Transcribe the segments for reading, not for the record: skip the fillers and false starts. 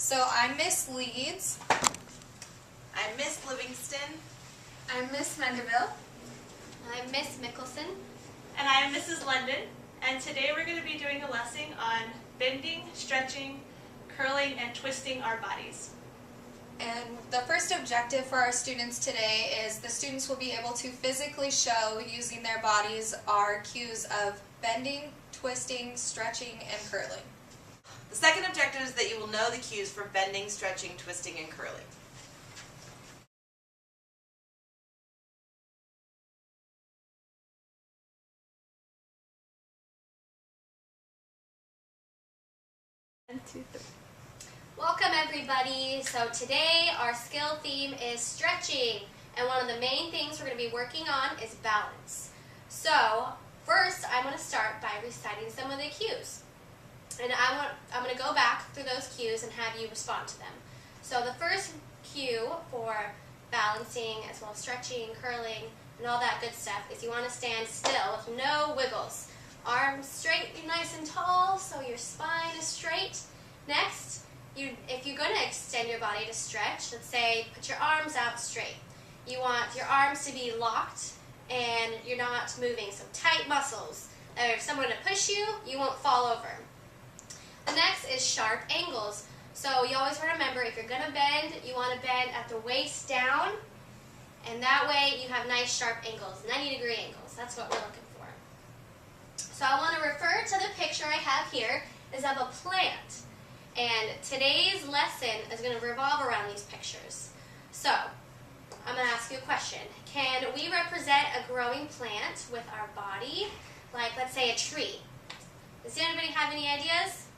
So I'm Miss Leeds. I'm Miss Livingston. I'm Miss Mendeville. I'm Miss Mickelson. And I am Mrs. London, and today we're going to be doing a lesson on bending, stretching, curling, and twisting our bodies. And the first objective for our students today is the students will be able to physically show, using their bodies, our cues of bending, twisting, stretching, and curling. The second objective is that you will know the cues for bending, stretching, twisting, and curling. Welcome everybody. So today our skill theme is stretching, and one of the main things we're going to be working on is balance. So first I'm going to start by reciting some of the cues. And I'm going to go back through those cues and have you respond to them. So the first cue for balancing as well as stretching, curling, and all that good stuff is you want to stand still with no wiggles. Arms straight, nice and tall, so your spine is straight. Next, if you're going to extend your body to stretch, let's say put your arms out straight. You want your arms to be locked and you're not moving, so tight muscles. If someone to push you, you won't fall over. The next is sharp angles. So you always want to remember, if you're going to bend, you want to bend at the waist down, and that way you have nice sharp angles, 90-degree angles. That's what we're looking for. So I want to refer to the picture I have here is of a plant. And today's lesson is going to revolve around these pictures. So I'm going to ask you a question. Can we represent a growing plant with our body? Like, let's say a tree. Does anybody have any ideas?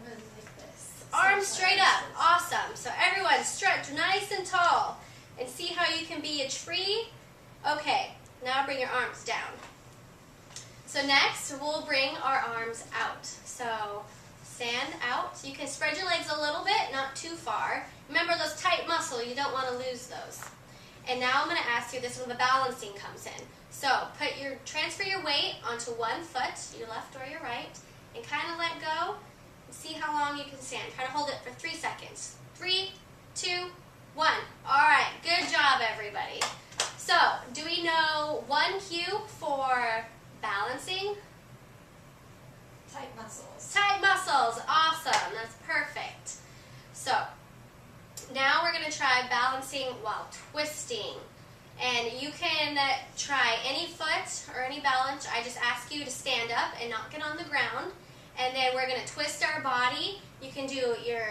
Like this. Arms straight up. Awesome. So everyone stretch nice and tall. And see how you can be a tree? Okay, now bring your arms down. So next, we'll bring our arms out. So stand out. You can spread your legs a little bit, not too far. Remember those tight muscles, you don't want to lose those. And now I'm going to ask you, this is where the balancing comes in. So transfer your weight onto one foot, your left or your right, and kind of let go. See how long you can stand. Try to hold it for 3 seconds. 3, 2, 1. All right, good job, everybody. So, do we know one cue for balancing? Tight muscles. Tight muscles. Awesome. That's perfect. So, now we're going to try balancing while twisting. And you can try any foot or any balance. I just ask you to stand up and not get on the ground. And then we're going to twist our body. You can do your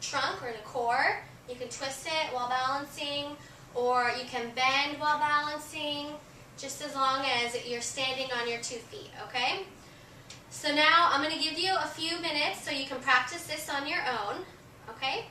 trunk or the core. You can twist it while balancing, or you can bend while balancing, just as long as you're standing on your 2 feet, okay? So now I'm going to give you a few minutes so you can practice this on your own, okay?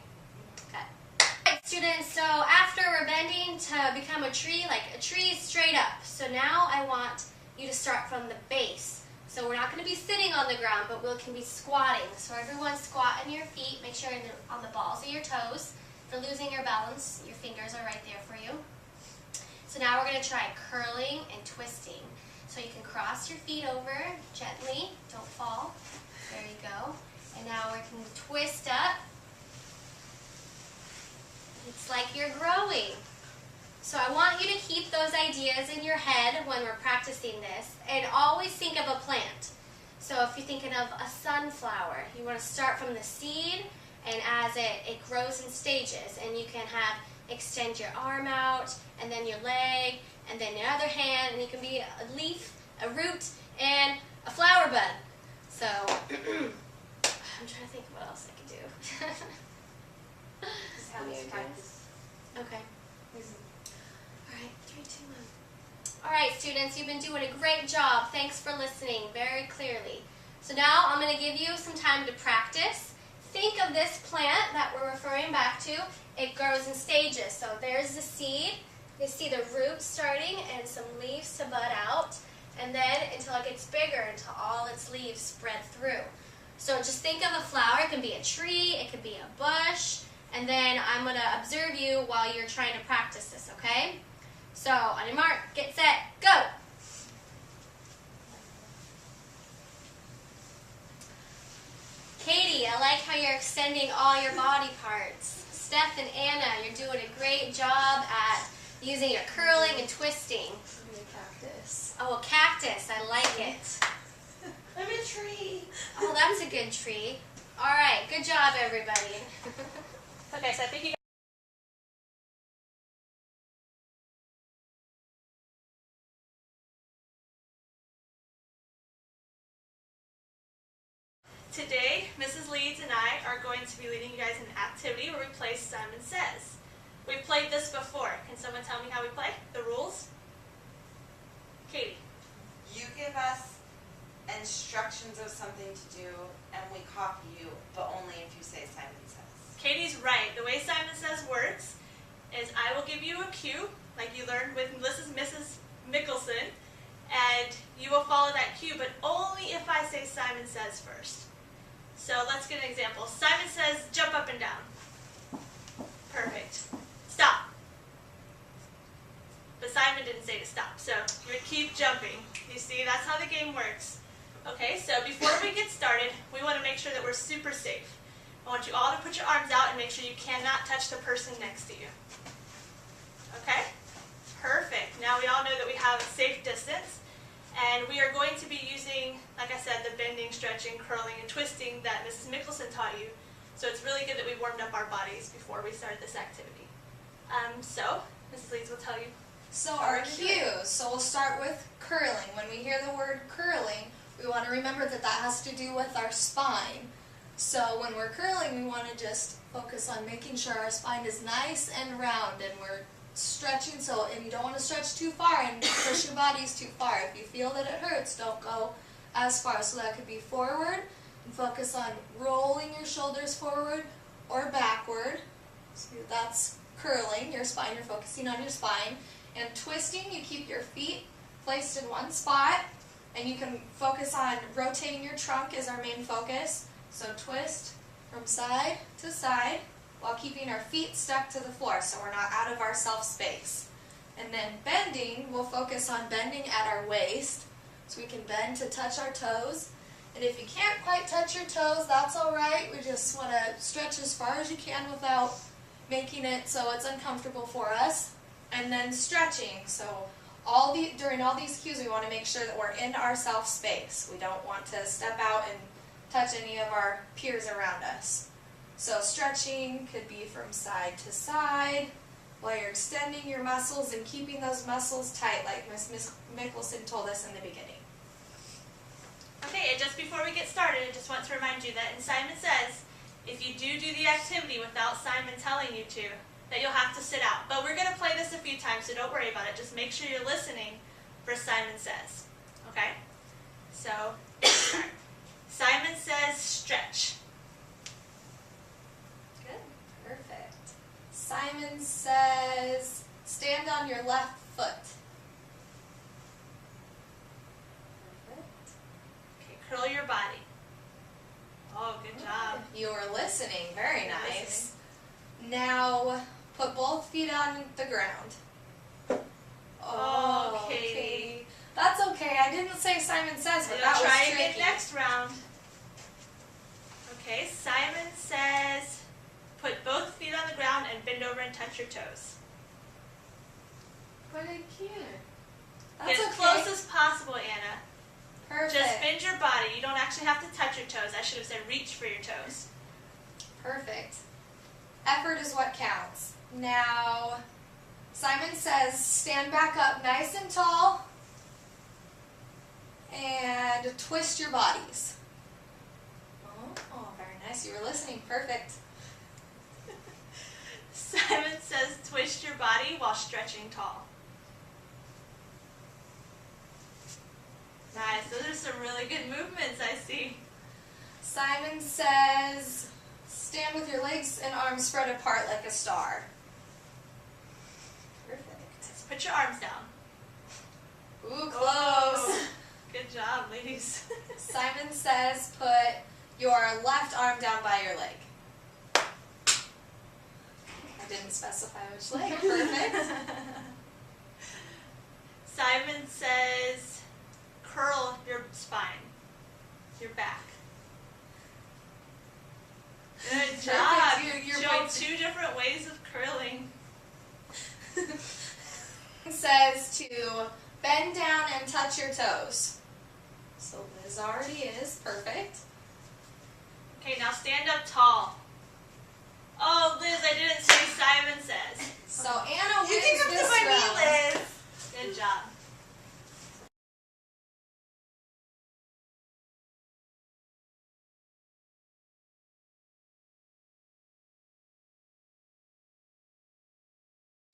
Okay. All right, students, so after we're bending to become a tree, like a tree straight up. So now I want you to start from the base. So we're not going to be sitting on the ground, but we can be squatting. So everyone squat on your feet. Make sure you're on the balls of your toes. If you're losing your balance, your fingers are right there for you. So now we're going to try curling and twisting. So you can cross your feet over gently. Don't fall. There you go. And now we can twist up. It's like you're growing. So I want you to keep those ideas in your head when we're practicing this, and always think of a plant. So if you're thinking of a sunflower, you want to start from the seed, and as it grows in stages, and you can extend your arm out, and then your leg, and then your other hand, and you can be a leaf, a root, and a flower bud. So I'm trying to think of what else I could do. Just have us practice. Okay. All right, 3, 2, 1. All right, students, you've been doing a great job. Thanks for listening very clearly. So now I'm going to give you some time to practice. Think of this plant that we're referring back to. It grows in stages. So there's the seed. You see the roots starting and some leaves to bud out. And then until it gets bigger, until all its leaves spread through. So just think of a flower. It can be a tree. It could be a bush. And then I'm going to observe you while you're trying to practice this, okay? So, on your mark, get set, go! Katie, I like how you're extending all your body parts. Steph and Anna, you're doing a great job at using your curling and twisting. Maybe a cactus. Oh, a cactus. I like it. I'm a tree. Oh, that's a good tree. All right, good job, everybody. Okay, so I think you Today, Mrs. Leeds and I are going to be leading you guys in an activity where we play Simon Says. We've played this before. Can someone tell me how we play? The rules? Katie. You give us instructions of something to do, and we copy you, but only if you say Simon Says. Katie's right. The way Simon Says works is I will give you a cue, like you learned with Mrs. Mickelson, and you will follow that cue, but only if I say Simon Says first. So let's get an example. Simon says, jump up and down. Perfect. Stop. But Simon didn't say to stop, so you would keep jumping. You see, that's how the game works. Okay, so before we get started, we want to make sure that we're super safe. I want you all to put your arms out and make sure you cannot touch the person next to you. Okay? Perfect. Now we all know that we have a safe distance. And we are going to be using, like I said, the bending, stretching, curling, and twisting that Mrs. Mickelson taught you. So it's really good that we warmed up our bodies before we started this activity. So, Mrs. Leeds will tell you. So our cues. So we'll start with curling. When we hear the word curling, we want to remember that that has to do with our spine. So when we're curling, we want to just focus on making sure our spine is nice and round, and we're stretching, and you don't want to stretch too far and push your bodies too far. If you feel that it hurts, don't go as far. So that could be forward, and focus on rolling your shoulders forward or backward. So that's curling, your spine, you're focusing on your spine. And twisting, you keep your feet placed in one spot, and you can focus on rotating your trunk is our main focus. So twist from side to side, while keeping our feet stuck to the floor so we're not out of our self-space. And then bending, we'll focus on bending at our waist, so we can bend to touch our toes. And if you can't quite touch your toes, that's all right. We just want to stretch as far as you can without making it so it's uncomfortable for us. And then stretching, so during all these cues, we want to make sure that we're in our self-space. We don't want to step out and touch any of our peers around us. So stretching could be from side to side while you're extending your muscles and keeping those muscles tight, like Miss Mickelson told us in the beginning. Okay, and just before we get started, I just want to remind you that in Simon Says, if you do the activity without Simon telling you to, that you'll have to sit out. But we're going to play this a few times, so don't worry about it. Just make sure you're listening for Simon Says. Okay? So, start. Simon says stretch. Good. Perfect. Simon says stand on your left foot. Perfect. Okay, curl your body. Oh, good job. You were listening. Very You're nice. listening. Now put both feet on the ground. Oh, Katie. That's okay. I didn't say Simon Says, but You'll that try was again tricky. next round. Okay, Simon says put both feet on the ground and bend over and touch your toes. But I can't. Get That's as okay. close as possible, Anna. Perfect. Just bend your body. You don't actually have to touch your toes. I should have said reach for your toes. Perfect. Effort is what counts. Now, Simon says stand back up nice and tall and twist your bodies. Oh, very nice. You were listening. Perfect. Simon says twist your body while stretching tall. Nice. Those are some really good movements, I see. Simon says stand with your legs and arms spread apart like a star. Perfect. Let's put your arms down. Ooh, close. Oh, good job, ladies. Simon says put your left arm down by your leg. I didn't specify which leg. Perfect. Simon says curl your spine, your back. Good job. Perfect. You're Showed 2 different ways of curling. It says to bend down and touch your toes. So Liz already is. Perfect. Okay, now stand up tall. Oh, Liz, I didn't say Simon says. So Anna You can wins come this to my round. knee, Liz. Good job.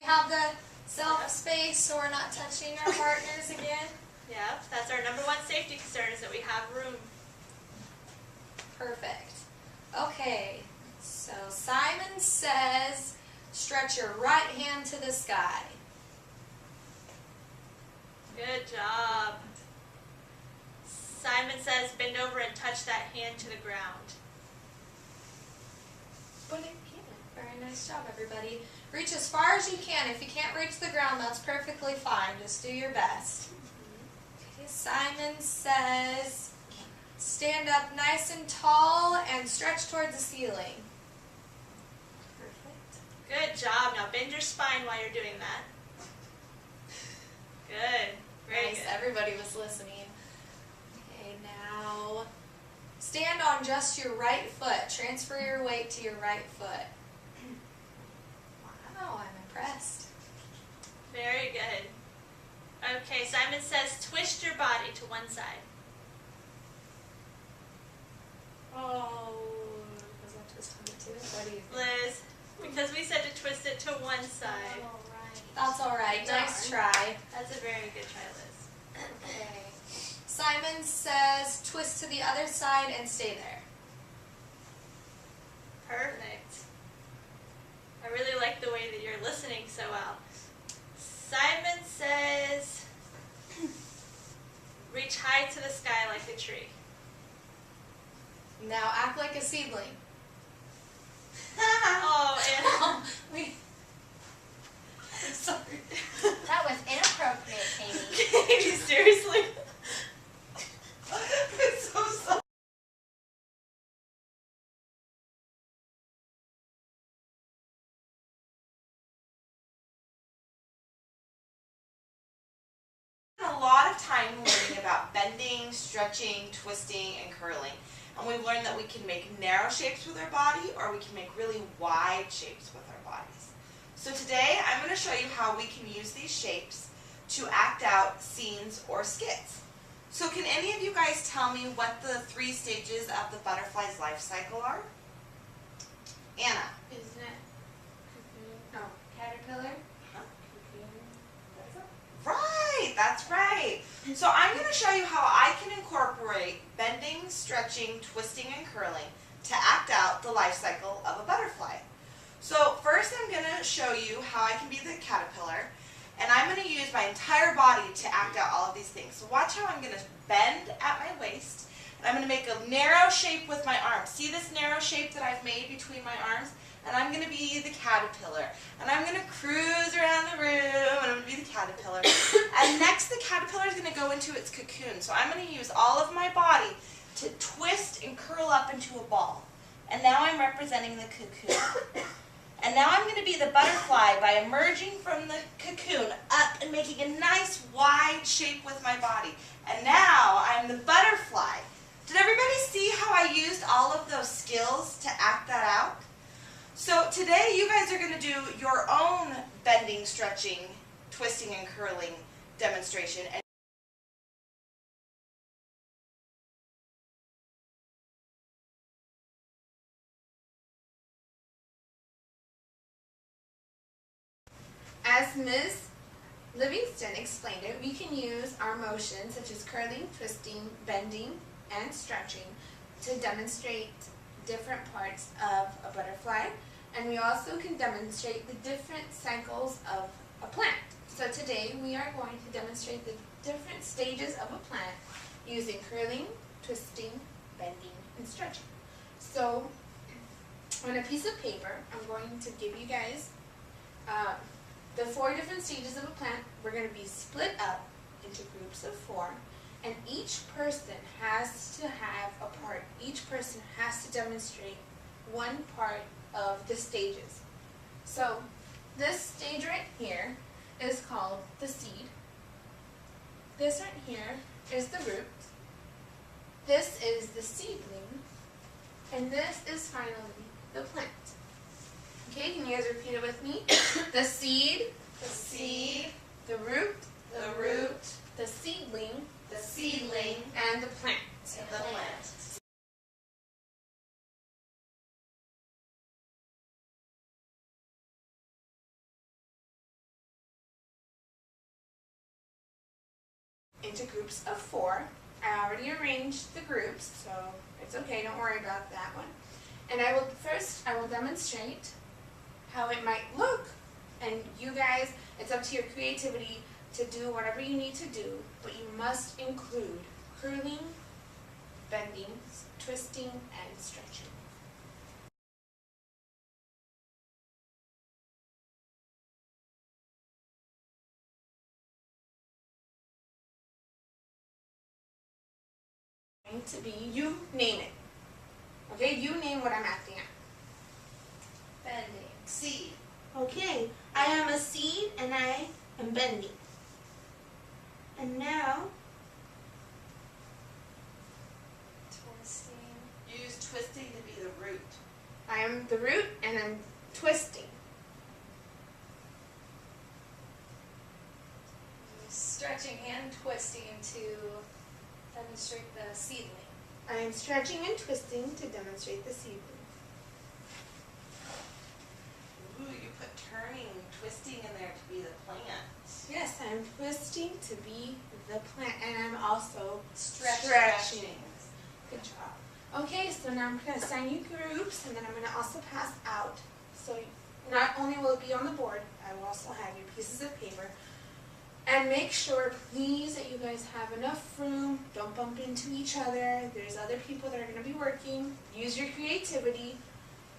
We have the self-space so we're not touching our partners again. Yep, that's our number 1 safety concern is that we have room. Perfect. Okay, so Simon says stretch your right hand to the sky. Good job. Simon says bend over and touch that hand to the ground. But it can. Very nice job, everybody. Reach as far as you can. If you can't reach the ground, that's perfectly fine. Just do your best. Okay, Simon says stand up nice and tall and stretch towards the ceiling. Perfect. Good job. Now bend your spine while you're doing that. Good. Very Nice. good. Everybody was listening. Okay, now stand on just your right foot. Transfer your weight to your right foot. Wow, I'm impressed. Very good. Okay, Simon says twist your body to one side. Oh, was that twist on it too? What do you think? Liz, because we said to twist it to one side. That's all right. Nice try. That's a very good try, Liz. Okay. Simon says twist to the other side and stay there. Perfect. I really like the way that you're listening so well. Simon says reach high to the sky like a tree. Now act like a seedling. Oh, and Wait. I'm sorry. That was inappropriate, Katie. Katie, seriously? I'm so sorry. A lot of time learning about bending, stretching, twisting, and curling. And we've learned that we can make narrow shapes with our body or we can make really wide shapes with our bodies. So today I'm going to show you how we can use these shapes to act out scenes or skits. So can any of you guys tell me what the 3 stages of the butterfly's life cycle are? Anna. Isn't it? No. Caterpillar? Right, that's right. So I'm going to show you how I can incorporate bending, stretching, twisting, and curling to act out the life cycle of a butterfly. So first I'm going to show you how I can be the caterpillar, and I'm going to use my entire body to act out all of these things. So watch how I'm going to bend at my waist, and I'm going to make a narrow shape with my arms. See this narrow shape that I've made between my arms? And I'm going to be the caterpillar. And I'm going to cruise around the room, and I'm going to be the caterpillar. And next, the caterpillar is going to go into its cocoon. So I'm going to use all of my body to twist and curl up into a ball. And now I'm representing the cocoon. And now I'm going to be the butterfly by emerging from the cocoon up and making a nice wide shape with my body. And now I'm the butterfly. Did everybody see how I used all of those skills to act that out? So today you guys are going to do your own bending, stretching, twisting, and curling demonstration. As Ms. Livingston explained it, we can use our motions such as curling, twisting, bending, and stretching to demonstrate different parts of a butterfly, and we also can demonstrate the different cycles of a plant. So today we are going to demonstrate the different stages of a plant using curling, twisting, bending, and stretching. So on a piece of paper, I'm going to give you guys the 4 different stages of a plant. We're going to be split up into groups of 4, and each person has to have a part. Each person has to demonstrate one part of the stages. So this stage right here is called the seed. This right here is the root. This is the seedling. And this is finally the plant. Okay, can you guys repeat it with me? The seed, The seed, the root, the root, the seedling, the seedling, and the plant. and the plant. Into groups of 4. I already arranged the groups, so it's okay, don't worry about that one. And I will demonstrate how it might look, and you guys, it's up to your creativity to do whatever you need to do, but you must include curling, bending, twisting, and stretching. Going to be, you name it. Okay, you name what I'm acting at. Bending. Seed. Okay, I am a seed and I am bending. And now, Twisting. Use twisting to be the root. I am the root and I'm twisting. Use stretching and twisting to demonstrate the seedling. I am stretching and twisting to demonstrate the seedling. Ooh, you put turning, twisting in there to be the plant. Yes, I'm twisting to be the plant, and I'm also Stretching. stretching. Good job. Okay, so now I'm going to assign you groups, and then I'm going to also pass out. So not only will it be on the board, I will also have your pieces of paper. And make sure, please, that you guys have enough room. Don't bump into each other. There's other people that are going to be working. Use your creativity.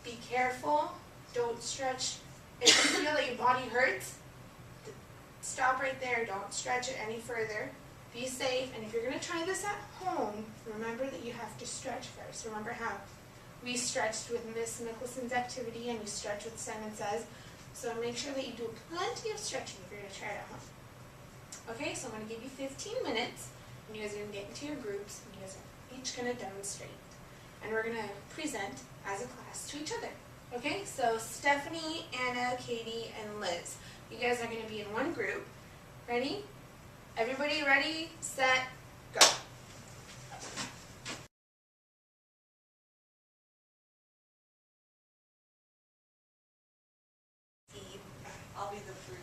Be careful. Don't stretch. If you feel that your body hurts, stop right there. Don't stretch it any further. Be safe. And if you're going to try this at home, remember that you have to stretch first. Remember how we stretched with Miss Nicholson's activity and you stretch with Simon Says. So make sure that you do plenty of stretching if you're going to try it at home. Okay, so I'm going to give you 15 minutes, and you guys are going to get into your groups, and you guys are each going to demonstrate. And we're going to present as a class to each other. Okay, so Stephanie, Anna, Katie, and Liz. You guys are going to be in one group. Ready? Everybody ready, set, go. Seed. I'll be the fruit.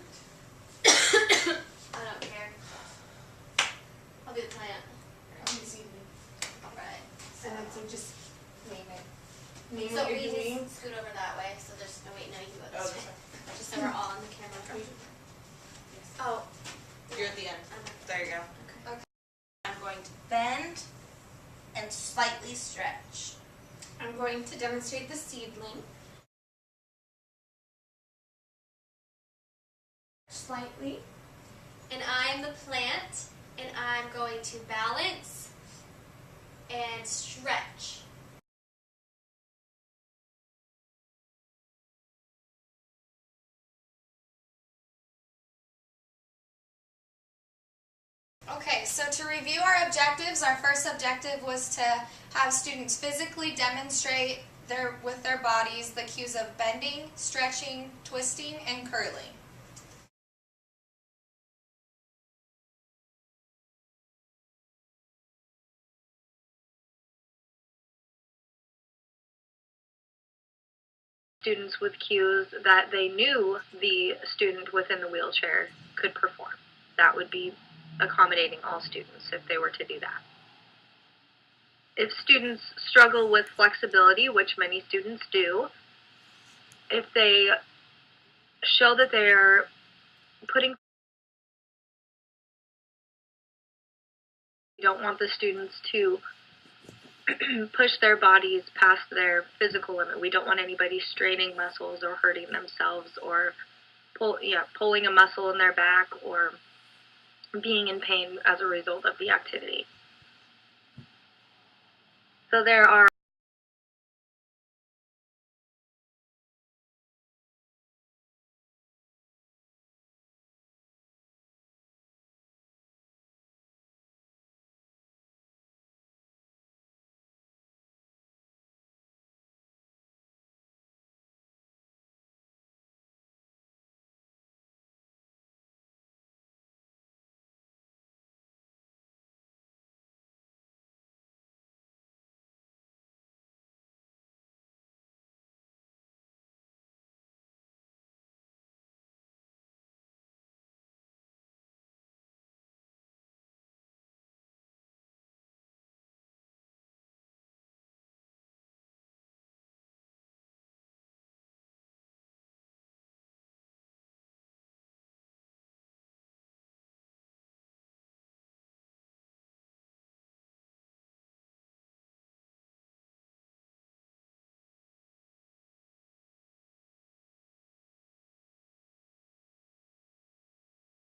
I don't care. I'll be the plant. Alright. And then so just name it. Name So what we you're doing. just scoot over that way, so there's no, wait, no, you go Oh, this way. Just so we're all on the camera. Oh, You're at the end. I'm There you go. Okay. I'm going to bend and slightly stretch. I'm going to demonstrate the seedling. Slightly. and I'm the plant, and I'm going to balance and stretch. Okay, so to review our objectives, our first objective was to have students physically demonstrate with their bodies the cues of bending, stretching, twisting, and curling. Students with cues that they knew the student within the wheelchair could perform. That would be accommodating all students if they were to do that. If students struggle with flexibility, which many students do, if they show that they're putting, you don't want the students to push their bodies past their physical limit. We don't want anybody straining muscles or hurting themselves or pulling a muscle in their back or being in pain as a result of the activity. So there are